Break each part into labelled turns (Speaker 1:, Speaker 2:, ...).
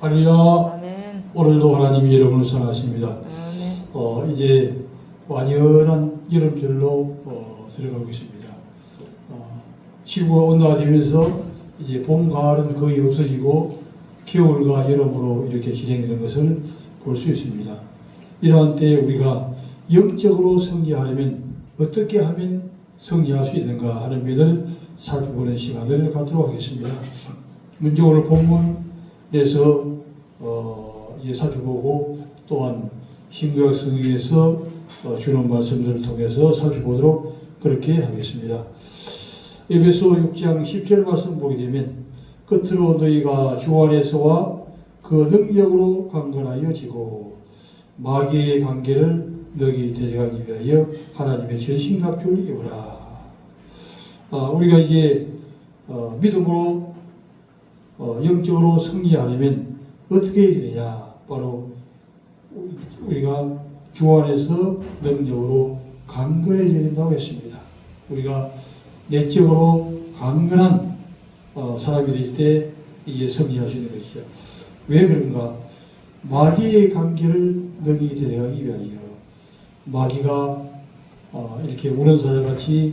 Speaker 1: 할렐루야.
Speaker 2: 아멘.
Speaker 1: 오늘도 하나님이 여러분을 사랑하십니다.
Speaker 2: 아멘.
Speaker 1: 이제 완연한 여름철로 들어가고 있습니다. 지구가 온난화되면서 이제 봄, 가을은 거의 없어지고 겨울과 여름으로 이렇게 진행되는 것을 볼 수 있습니다. 이러한 때에 우리가 영적으로 승리하려면 어떻게 하면 승리할 수 있는가 하는 면을 살펴보는 시간을 갖도록 하겠습니다. 먼저 오늘 본문에서 이제 살펴보고 또한 신구약 성경에서 주는 말씀들을 통해서 살펴보도록 그렇게 하겠습니다. 에베소 6장 10절 말씀 보게 되면 끝으로 너희가 주 안에서와 그 능력으로 강건하여지고 마귀의 관계를 너희 대적하기 위하여 하나님의 전신갑주를 입으라. 우리가 이제 믿음으로 영적으로 승리하려면 어떻게 해야 되느냐? 바로 우리가 주 안에서 능력으로 강건해져야 된다고 했습니다. 우리가 내적으로 강건한 사람이 될 때 이게 승리할 수 있는 것이죠. 왜 그런가? 마귀의 관계를 너희 대적하기 위하여 마귀가 이렇게 우는 사자같이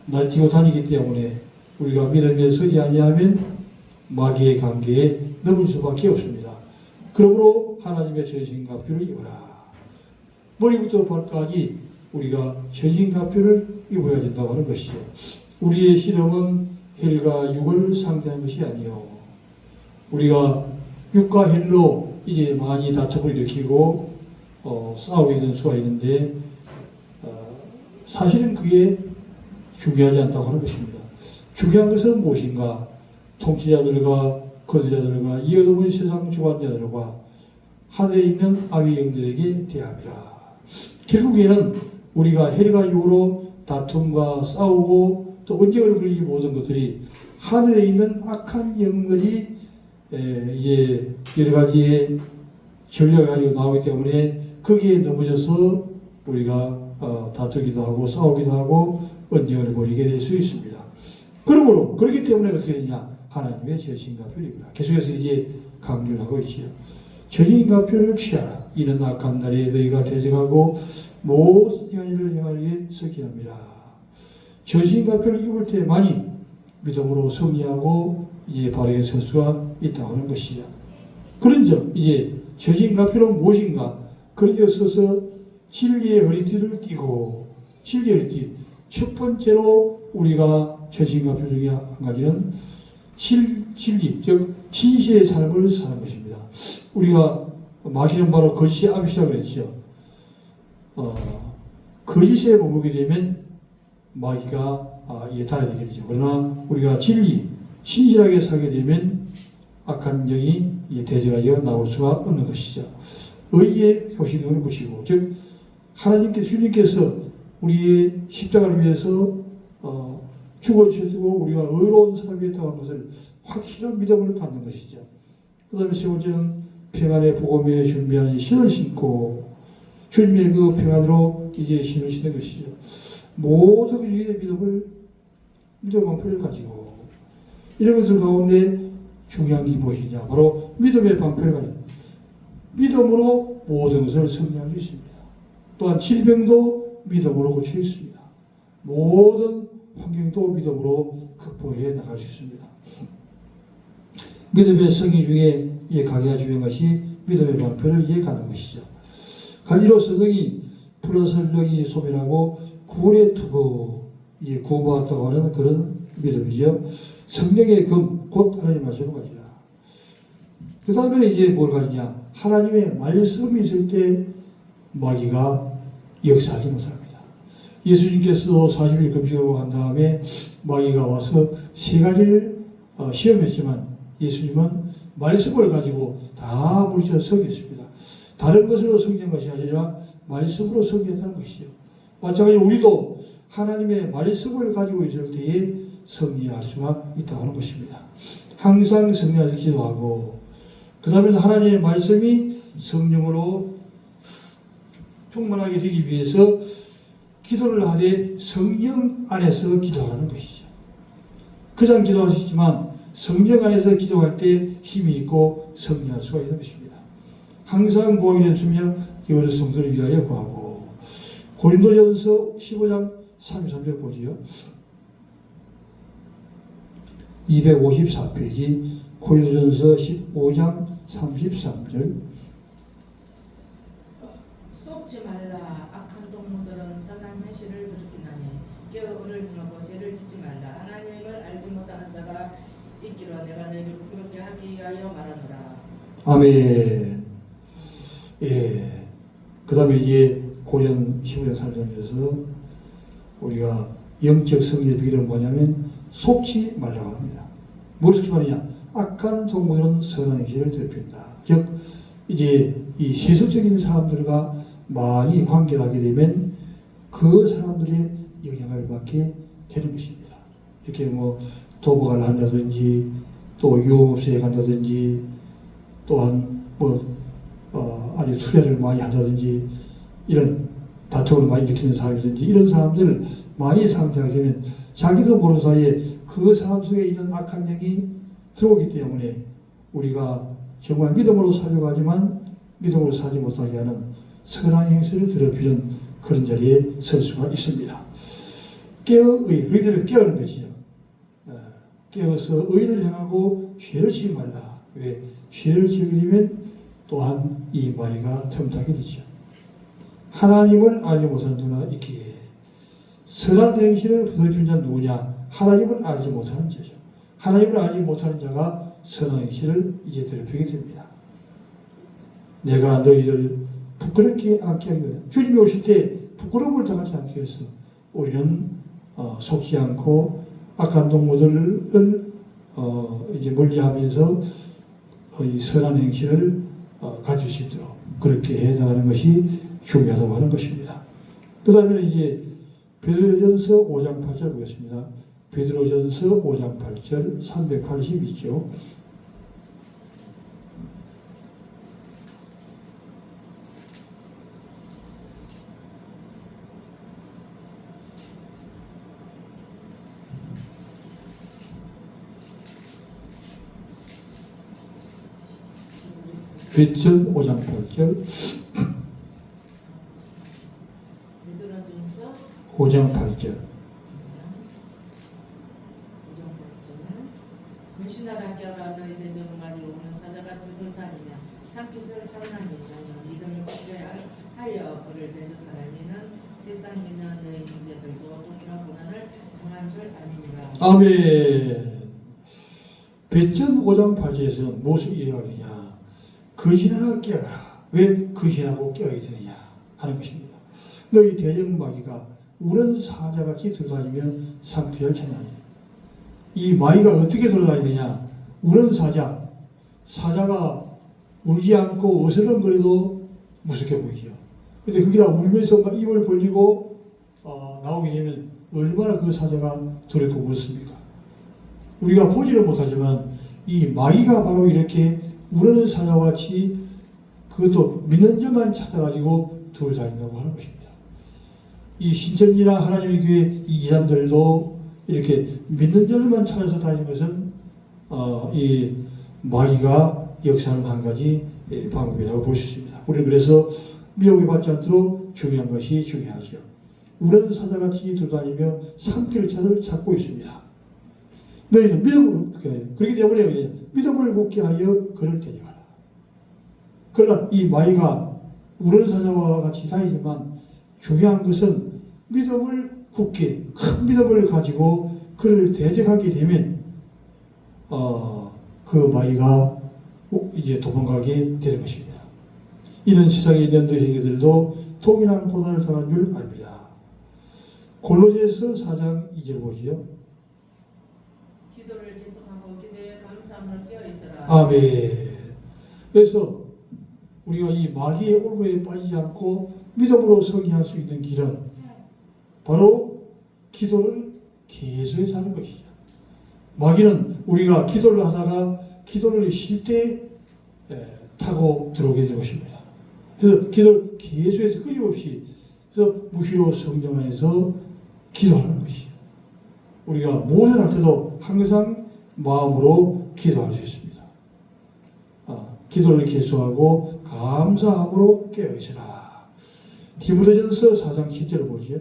Speaker 1: 날뛰고 다니기 때문에 우리가 믿음에 서지 아니하면 마귀의 관계에 넘을 수밖에 없습니다. 그러므로 하나님의 전신갑주를 입어라. 머리부터 발까지 우리가 전신갑주를 입어야 된다고 하는 것이죠. 우리의 실험은 헬과 육을 상대하는 것이 아니요. 우리가 육과 헬로 이제 많이 다툼을 일으키고 싸우게 된 수가 있는데 사실은 그게 중요하지 않다고 하는 것입니다. 중요한 것은 무엇인가? 통치자들과 거두자들과 이 어두운 세상 주관자들과 하늘에 있는 악의 영들에게 대함이라. 결국에는 우리가 헬과 육으로 다툼과 싸우고 또 언쟁을 벌이기 모든 것들이 하늘에 있는 악한 영들이 이제 여러 가지의 전략을 가지고 나오기 때문에 거기에 넘어져서 우리가 다투기도 하고 싸우기도 하고 언쟁을 벌이게 될 수 있습니다. 그러므로 그렇기 때문에 어떻게 되냐? 하나님의 전신갑주를 입으라. 계속해서 이제 강조를 하고 있지요. 전신갑주를 취하라. 이는 악한 날에 너희가 대적하고 모든 일을 행하기에 서게 합니다. 전신갑주를 입을 때만이 믿음으로 승리하고 이제 바르게 설 수가 있다고 하는 것이죠. 그런즉 이제 전신갑주는 무엇인가? 그런 데 서서 진리의 허리띠를 띠고, 진리의 허리띠. 첫 번째로 우리가 전신갑주 중에 한 가지는 진리, 즉 진실의 삶을 사는 것입니다. 우리가 마귀는 바로 거짓의 암시라고 그랬죠. 거짓에 머무게 되면 마귀가 달아지게 되죠. 그러나 우리가 진리, 신실하게 살게 되면 악한 영이 대적하여 나올 수가 없는 것이죠. 의의 효신을 보시고, 즉 주님께서 우리의 십자가를 위해서 죽어주시고 우리가 의로운 삶이 있다고 하는 것을 확실한 믿음을 갖는 것이죠. 그 다음에 세 번째는 평안의 복음에 준비한 신을 신고 주님의 그 평안으로 이제 신을 신는 것이죠. 모든 유의 믿음 방패를 가지고 이런 것을 가운데 중요한 게 무엇이냐? 바로 믿음의 방패를 가지고 믿음으로 모든 것을 승리할 수 있습니다. 또한 질병도 믿음으로 고칠 수 있습니다. 모든 환경도 믿음으로 극복해 나갈 수 있습니다. 믿음의 성의 중에 가게가 중요한 것이 믿음의 방패를 갖는 것이죠. 가지로서 능히 플러스 능히 소멸하고 구원에 두고 구원받았다고 하는 그런 믿음이죠. 성령의 금, 곧 하나님 말씀을 가지라. 그 다음에 이제 뭘 가지냐? 하나님의 말씀이 있을 때 마귀가 역사하지 못합니다. 예수님께서도 40일 금식하고 한 다음에 마귀가 와서 세 가지를 시험했지만 예수님은 말씀을 가지고 다 물리쳐 섬겼습니다. 다른 것으로 섬긴 것이 아니라 말씀으로 섬겼다는 것이죠. 마찬가지로 우리도 하나님의 말씀을 가지고 있을 때에 승리할 수가 있다고 하는 것입니다. 항상 승리하서 기도하고 그 다음에 하나님의 말씀이 성령으로 충만하게 되기 위해서 기도를 하되 성령 안에서 기도하는 것이죠. 그냥 기도하시지만 성령 안에서 기도할 때 힘이 있고 승리할 수가 있는 것입니다. 항상 구하기를 주며 여러 성도를 위하여 구하고. 고린도전서 15장 33절 보지요. 254페이지 고린도전서 15장 33절.
Speaker 2: 속지 말라. 악한 동무들은 선한 행실을 들키나니 깨어를 행하고 죄를 짓지 말라. 하나님을 알지 못하는 자가 있기로 내가 너희를 부끄럽게 하기 위하여 말하노라.
Speaker 1: 아멘. 예. 그 다음에 이제 고전 15장 3절에서 우리가 영적 승리의 비결은 뭐냐면 속지 말라고 합니다. 뭘 속지 말이냐? 악한 동물은 선한 행실을 더럽힌다. 즉 이제 이 세속적인 사람들과 많이 관계를 하게 되면 그 사람들의 영향을 받게 되는 것입니다. 이렇게 뭐 도박을 한다든지 또 유흥업소에 간다든지 또한 아주 투자를 많이 한다든지 이런 다툼을 많이 일으키는 사람이든지 이런 사람들을 많이 상대하게 되면 자기도 모르는 사이에 그 사람 속에 있는 악한 영이 들어오기 때문에 우리가 정말 믿음으로 살려고 하지만 믿음으로 살지 못하게 하는 선한 행실을 더럽히는 그런 자리에 설 수가 있습니다. 깨어의, 그렇기 때문에 깨어는 것이죠. 깨어서 의를 행하고 죄를 지지 말라. 왜? 죄를 지게 되면 또한 이 마귀가 틈타게 되죠. 하나님을 알지 못하는 자가 있기에 선한 행실을 더럽히는 자는 누구냐? 하나님을 알지 못하는 자죠. 하나님을 알지 못하는 자가 선한 행실을 이제 더럽히게 됩니다. 내가 너희를 부끄럽게 않게 하기 위해 주님이 오실 때 부끄러움을 당하지 않기 위해서 우리는 속지 않고 악한 동무들을 이제 멀리하면서 이 선한 행실을 가질 수 있도록 그렇게 해 나가는 것이 중요하다고 하는 것입니다. 그 다음에 이제 베드로전서 5장 8절 보겠습니다. 베드로전서 5장 8절 382죠. 베드로전 5장 8절
Speaker 2: 베드로전서
Speaker 1: 5장 8절
Speaker 2: 근신하라 깨어라 너희들 정말이 오는 사자가 두들다니며 산기설 찬란히 있는 믿음을 굳게 하여 그를 대적하라니는 세상 있는 너희 형제들도 동일한 고난을 당한 줄 아니니라.
Speaker 1: 아멘. 베드로전 5장 8절에서는 무엇을 이해하느냐? 근신하라 깨어라. 왜 근신하고 깨어야 되느냐 하는 것입니다. 너희 대적마귀가 우는 사자같이 돌아다니며 산기설 찬란히. 이 마귀가 어떻게 돌아다니느냐? 우는 사자. 사자가 울지 않고 어슬렁거려도 무섭게 보이죠. 근데 거기다 울면서 막 입을 벌리고 나오게 되면 얼마나 그 사자가 두렵고 무섭습니까? 우리가 보지는 못하지만 이 마귀가 바로 이렇게 우는 사자와 같이 그것도 믿는 자만 찾아가지고 돌아다닌다고 하는 것입니다. 이 신천지나 하나님의 교회 이 이단들도 이렇게 믿는 자들만 찾아서 다니는 것은 이 마귀가 역사하는 한 가지 방법이라고 볼 수 있습니다. 우리는 그래서 미혹에 받지 않도록 중요한 것이 중요하죠. 우는 사자같이 돌아다니며 산길을 찾고 있습니다. 너희는 믿음을 그렇기 때문에 믿음을 굳게 하여 그를 데려가라. 그러나 이 마귀가 우는 사자와 같이 다니지만 중요한 것은 믿음을 굳게 큰 믿음을 가지고 그를 대적하게 되면 그 마귀가 이제 도망가게 되는 것입니다. 이런 세상에 있는 너희 형제들도 동일한 고난을 당한 줄 압니다. 골로새서 4장 2절 보시죠.
Speaker 2: 기도를 계속하고 기도에 감사함을 깨어 있어라.
Speaker 1: 아멘. 그래서 우리가 이 마귀의 올무에 빠지지 않고 믿음으로 승리할 수 있는 길은 바로 기도를 계속해서 하는 것이죠. 마귀는 우리가 기도를 하다가 기도를 쉴 때 타고 들어오게 되는 것입니다. 그래서 기도를 계속해서 끊임없이 그래서 무시로 성령 안에서 기도하는 것이죠. 우리가 무엇을 할 때도 항상 마음으로 기도할 수 있습니다. 기도를 계속하고 감사함으로 깨어있으라. 디모데전서 4장 10절을 보죠.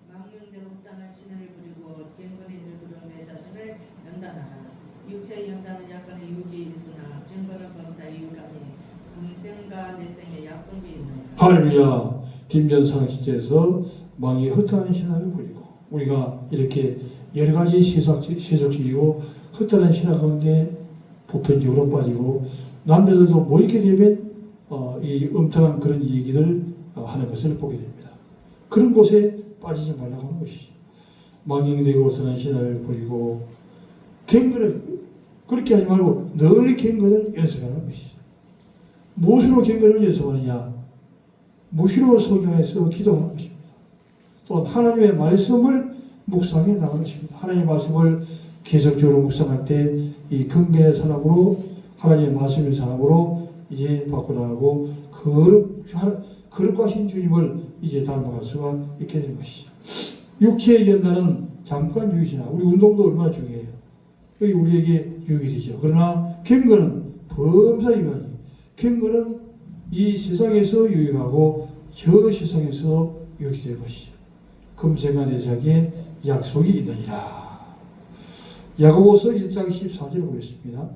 Speaker 2: 망령되고 흡단한 신을 부리고 갱건의 일을 들어 내 자신을 연단하라. 육체의 연단은 약간의 유익이 있으나 증거는 범사의 유익하니 금생과 내생의 약속이 있느니라.
Speaker 1: 할렐루야. 김전상 10절에서 망의 흩어난 신앙을 버리고, 우리가 이렇게 여러 가지 세속적이고 흩어난 신앙 가운데 보편적으로 빠지고 남녀들도 모이게 되면 이 음탕한 그런 얘기를 하는 것을 보게 됩니다. 그런 곳에 빠지지 말라고 하는 것이죠. 망령되고 흩어난 신앙을 버리고 갱근을 그렇게 하지 말고 늘 갱근을 연습하는 것이죠. 무엇으로 갱근을 연습하느냐? 무엇으로 성경에서 기도하는 것입니다. 또 하나님의 말씀을 묵상해 나가는 것입니다. 하나님의 말씀을 계속적으로 묵상할 때 이 근견의 사람으로 하나님의 말씀의 사람으로 이제 바꿔나가고 거룩과 신 주님을 이제 닮아갈 수가 있게 된 것이죠. 육체의 연단은 잠깐 유익이나 우리 운동도 얼마나 중요해요. 여기 우리에게 유익이 되죠. 그러나 경건은 범사 유익하니 경건은 이 세상에서 유익하고 저 세상에서 유익이 될 것이죠. 금생과 내생에 약속이 있느니라. 야고보서 1장 14절 보겠습니다.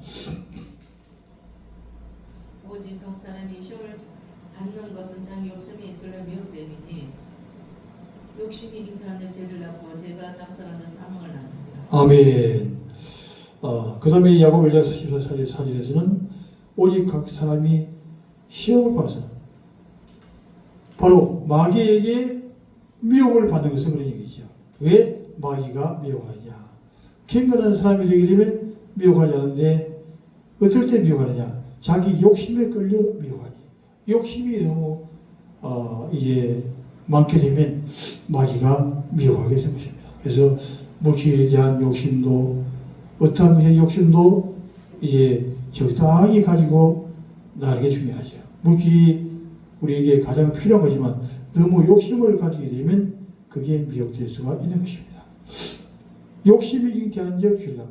Speaker 2: 오직 각 사람이 시험을 받는 것은 자기 욕심이 이끌려 미혹됨이니 욕심이 잉태하는 죄를 낳고 죄가 작성하는 사망을 낳느니라.
Speaker 1: 아멘. 그 다음에 야고보 1장 14절에서는 오직 각 사람이 시험을 받아서 바로 마귀에게 미혹을 받는 것은 그런 얘기죠. 왜 마귀가 미혹하느냐? 경건한 사람이 되게 되면 미혹하지 않는데 어떨 때 미혹하느냐? 자기 욕심에 끌려 미혹하니. 욕심이 너무 이제 많게 되면 마귀가 미혹하게 되는 것입니다. 그래서 물질에 대한 욕심도 어떠한 것의 욕심도 이제 적당히 가지고 나가는 게 중요하죠. 물질이 우리에게 가장 필요한 거지만 너무 욕심을 가지게 되면 그게 미혹될 수가 있는 것입니다. 욕심이 잉태한 적 길다고.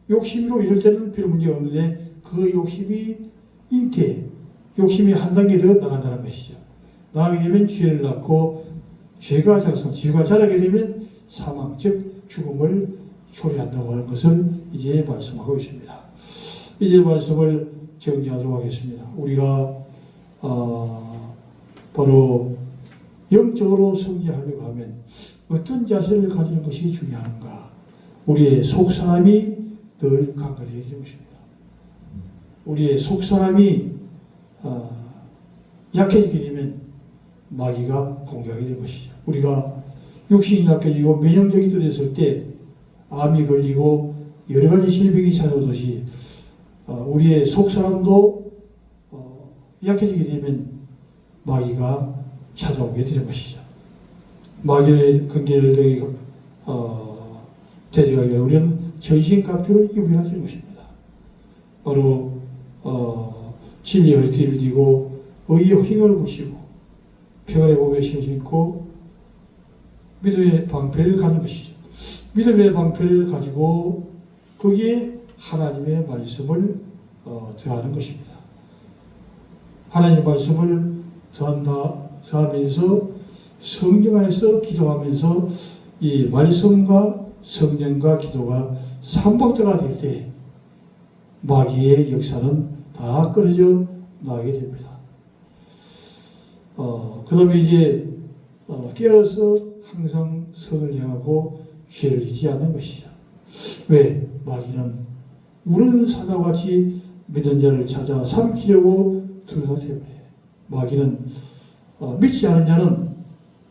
Speaker 1: 욕심으로 이럴 때는 별 문제가 없는데 그 욕심이 욕심이 한 단계 더 나간다는 것이죠. 나가게 되면 죄를 낳고 죄가 자라게 되면 사망, 즉 죽음을 초래한다고 하는 것을 이제 말씀하고 있습니다. 이제 말씀을 정리하도록 하겠습니다. 우리가 바로 영적으로 성장하려고 하면 어떤 자세를 가지는 것이 중요한가? 우리의 속사람이 늘 강건해야 되는 것입니다. 우리의 속사람이 약해지게 되면 마귀가 공격하게 되는 것이죠. 우리가 육신이 약해지고 면역력이 떨어졌을 때 암이 걸리고 여러 가지 질병이 찾아오듯이 우리의 속사람도 약해지게 되면 마귀가 찾아오게 되는 것이죠. 마귀의 근계를 대적하기 위해 우리는 전신갑주를 입어야 되는 것입니다. 바로 진리의 허리띠를 띠고 의의 힘을 보시고 평안의 몸에 신고 믿음의 방패를 가진 것이죠. 믿음의 방패를 가지고 거기에 하나님의 말씀을 더하는 것입니다. 하나님의 말씀을 더하면서 성경 안에서 기도하면서 이 말씀과 성령과 기도가 삼복도가 될 때 마귀의 역사는 다 끊어져 나가게 됩니다. 그 다음에 이제 깨어서 항상 선을 향하고 죄를 짓지 않는 것이죠. 왜? 마귀는 우는 사자와 같이 믿는 자를 찾아 삼키려고 들어오기 때문에 마귀는 믿지 않은 자는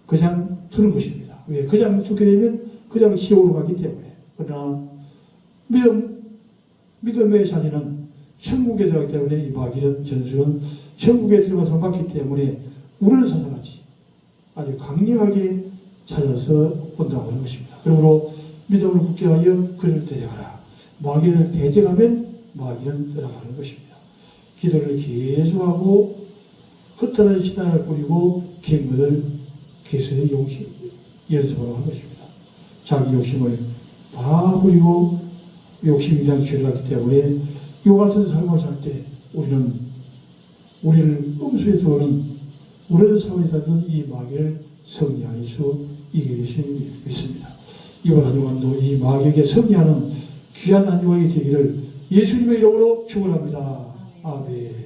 Speaker 1: 그냥 두는 것입니다. 왜? 그냥 두게 되면 그냥 지옥으로 가기 때문에. 그러나 믿음의 자녀는 천국에 들어가기 때문에 이 마귀는 전술은 천국에 들어가서 맞기 때문에 우는 사자같이 아주 강력하게 찾아서 온다고 하는 것입니다. 그러므로 믿음을 굳게 하여 그를 대적하라. 마귀를 대적하면 마귀는 떠나가는 것입니다. 기도를 계속하고 흩어난 신앙을 뿌리고 경건을 계속의 연습하라고 하는 것입니다. 자기 욕심을 다 버리고 욕심이 장 길어가기 때문에 이와 같은 삶을 살 때 우리를 음수에 두는 우려의 사회에 닿던 이 마귀를 승리할 수 있게 되시는 믿습니다. 이번 한 주간도 이 마귀에게 승리하는 귀한 한 주간이 되기를 예수님의 이름으로 축원합니다. 아멘.